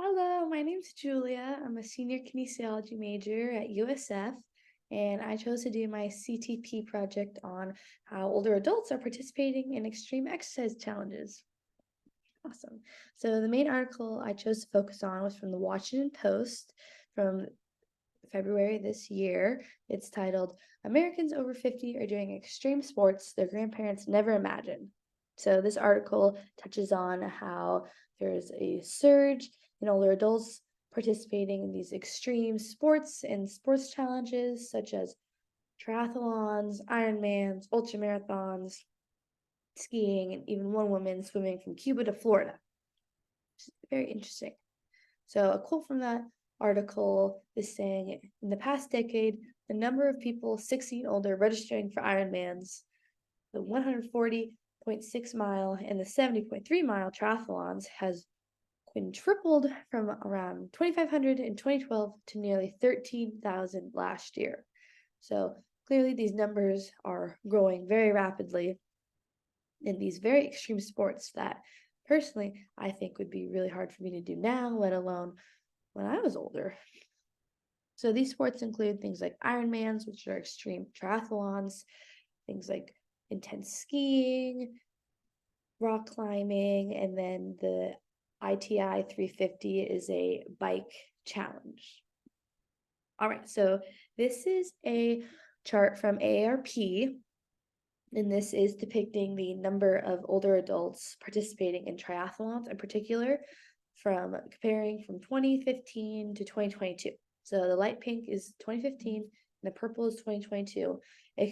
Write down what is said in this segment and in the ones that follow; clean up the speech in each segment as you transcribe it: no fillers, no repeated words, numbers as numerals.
Hello, my name's Julia. I'm a senior kinesiology major at USF, and I chose to do my CTP project on how older adults are participating in extreme exercise challenges. Awesome. So the main article I chose to focus on was from the Washington Post from February this year. It's titled Americans Over 50 Are Doing Extreme Sports Their Grandparents Never Imagined. So this article touches on how there's a surge in older adults participating in these extreme sports and sports challenges such as triathlons, Ironmans, ultramarathons, skiing, and even one woman swimming from Cuba to Florida. Which is very interesting. So a quote from that article is saying, in the past decade, the number of people 60 and older registering for Ironmans, the 140.6-mile and the 70.3-mile triathlons has quintupled from around 2,500 in 2012 to nearly 13,000 last year. So clearly these numbers are growing very rapidly in these very extreme sports that personally I think would be really hard for me to do now, let alone when I was older. So these sports include things like Ironmans, which are extreme triathlons, things like intense skiing, rock climbing, and then the ITI 350 is a bike challenge. All right, so this is a chart from AARP, and this is depicting the number of older adults participating in triathlons in particular, from comparing from 2015 to 2022. So the light pink is 2015 and the purple is 2022.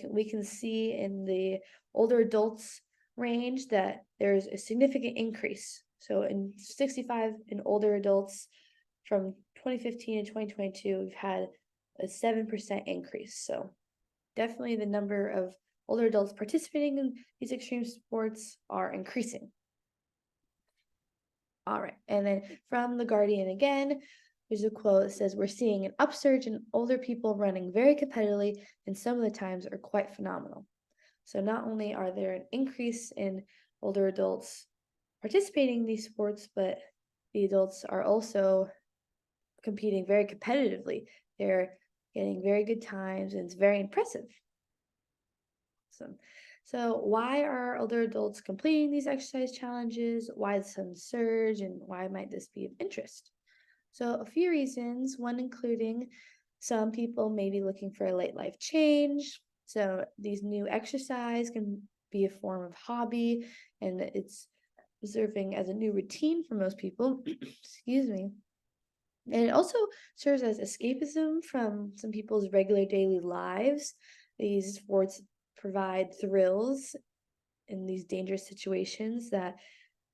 We can see in the older adults range that there's a significant increase. So in 65 and older adults from 2015 to 2022, we've had a 7% increase. So definitely the number of older adults participating in these extreme sports are increasing. All right, and then from The Guardian again, there's a quote that says, "We're seeing an upsurge in older people running very competitively, and some of the times are quite phenomenal." So not only are there an increase in older adults participating in these sports, but the adults are also competing very competitively. They're getting very good times, and it's very impressive. So why are older adults completing these exercise challenges? Why the sudden surge, and why might this be of interest? So a few reasons, one including some people may be looking for a late life change. So these new exercise can be a form of hobby, and it's serving as a new routine for most people. Excuse me. And it also serves as escapism from some people's regular daily lives. These sports provide thrills in these dangerous situations that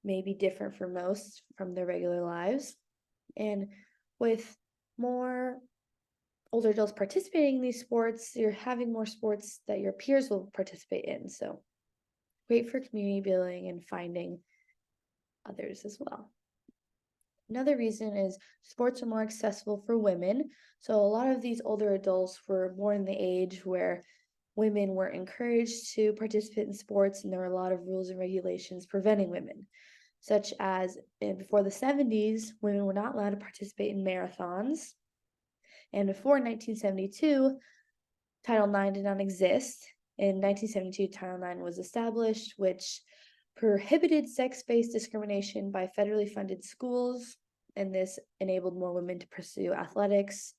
may be different for most from their regular lives. And with more older adults participating in these sports, you're having more sports that your peers will participate in. So great for community building and finding others as well. Another reason is sports are more accessible for women. So a lot of these older adults were born in the age where women were encouraged to participate in sports, and there were a lot of rules and regulations preventing women, such as before the 70s, women were not allowed to participate in marathons. And before 1972, Title IX did not exist. In 1972, Title IX was established, which prohibited sex-based discrimination by federally funded schools, and this enabled more women to pursue athletics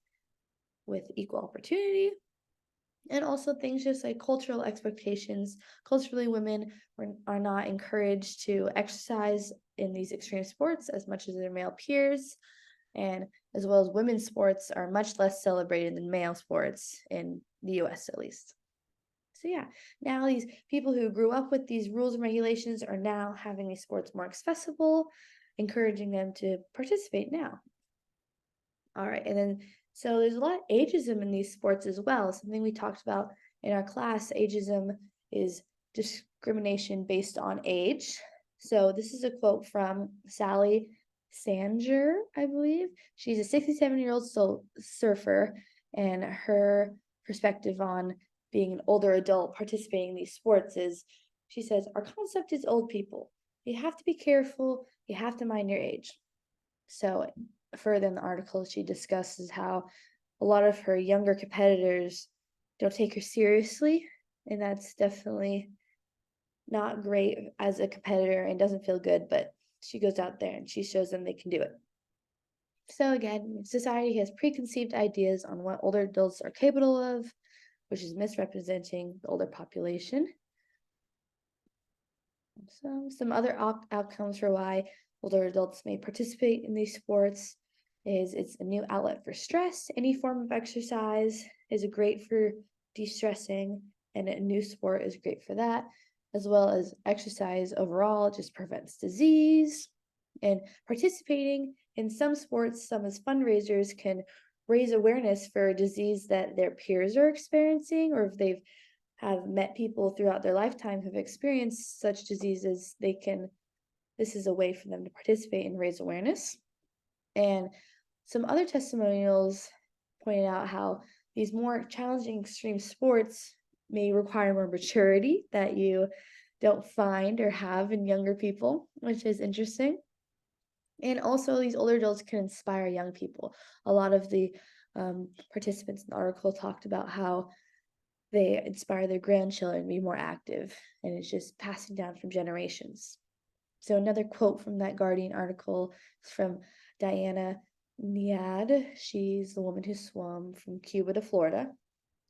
with equal opportunity. And also things just like cultural expectations. Culturally, women are not encouraged to exercise in these extreme sports as much as their male peers, and as well as women's sports are much less celebrated than male sports in the US at least. So yeah, now these people who grew up with these rules and regulations are now having these sports more accessible, encouraging them to participate now. All right, and then so there's a lot of ageism in these sports as well. Something we talked about in our class, ageism is discrimination based on age. So this is a quote from Sally Sanger, I believe. She's a 67-year-old surfer, and her perspective on being an older adult participating in these sports is, she says, "Our concept is old people. You have to be careful. You have to mind your age." So further in the article, she discusses how a lot of her younger competitors don't take her seriously, and that's definitely not great as a competitor and doesn't feel good, but she goes out there and she shows them they can do it. So again, society has preconceived ideas on what older adults are capable of, which is misrepresenting the older population. So some other outcomes for why older adults may participate in these sports is it's a new outlet for stress. Any form of exercise is great for de-stressing, and a new sport is great for that, as well as exercise overall just prevents disease. And participating in some sports, some as fundraisers, can raise awareness for a disease that their peers are experiencing, or if they've have met people throughout their lifetime who've experienced such diseases, this is a way for them to participate and raise awareness. And some other testimonials pointed out how these more challenging extreme sports may require more maturity that you don't find or have in younger people, which is interesting. And also, these older adults can inspire young people. A lot of the participants in the article talked about how they inspire their grandchildren to be more active, and it's just passing down from generations. So another quote from that Guardian article is from Diana Niad. She's the woman who swam from Cuba to Florida.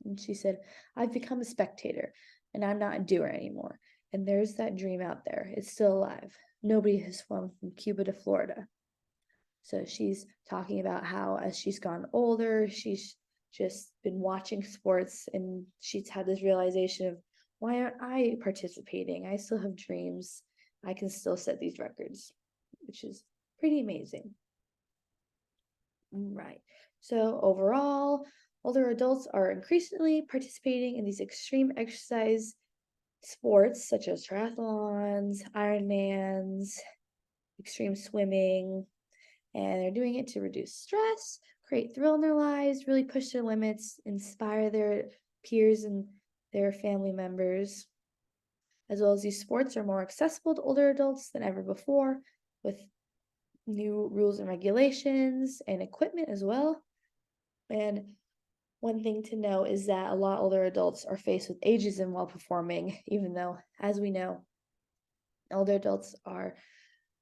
And she said, I've become a spectator and I'm not a doer anymore. And there's that dream out there. It's still alive. Nobody has swum from Cuba to Florida. So she's talking about how as she's gone older, she's just been watching sports and she's had this realization of, why aren't I participating? I still have dreams. I can still set these records, which is pretty amazing. Right. So overall, older adults are increasingly participating in these extreme exercise sports such as triathlons, Ironmans, extreme swimming, and they're doing it to reduce stress, create thrill in their lives, really push their limits, inspire their peers and their family members. As well as these sports are more accessible to older adults than ever before, with new rules and regulations and equipment as well. And one thing to know is that a lot older adults are faced with ageism while performing, even though, as we know, older adults are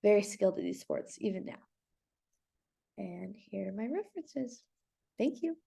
very skilled at these sports, even now. And here are my references. Thank you.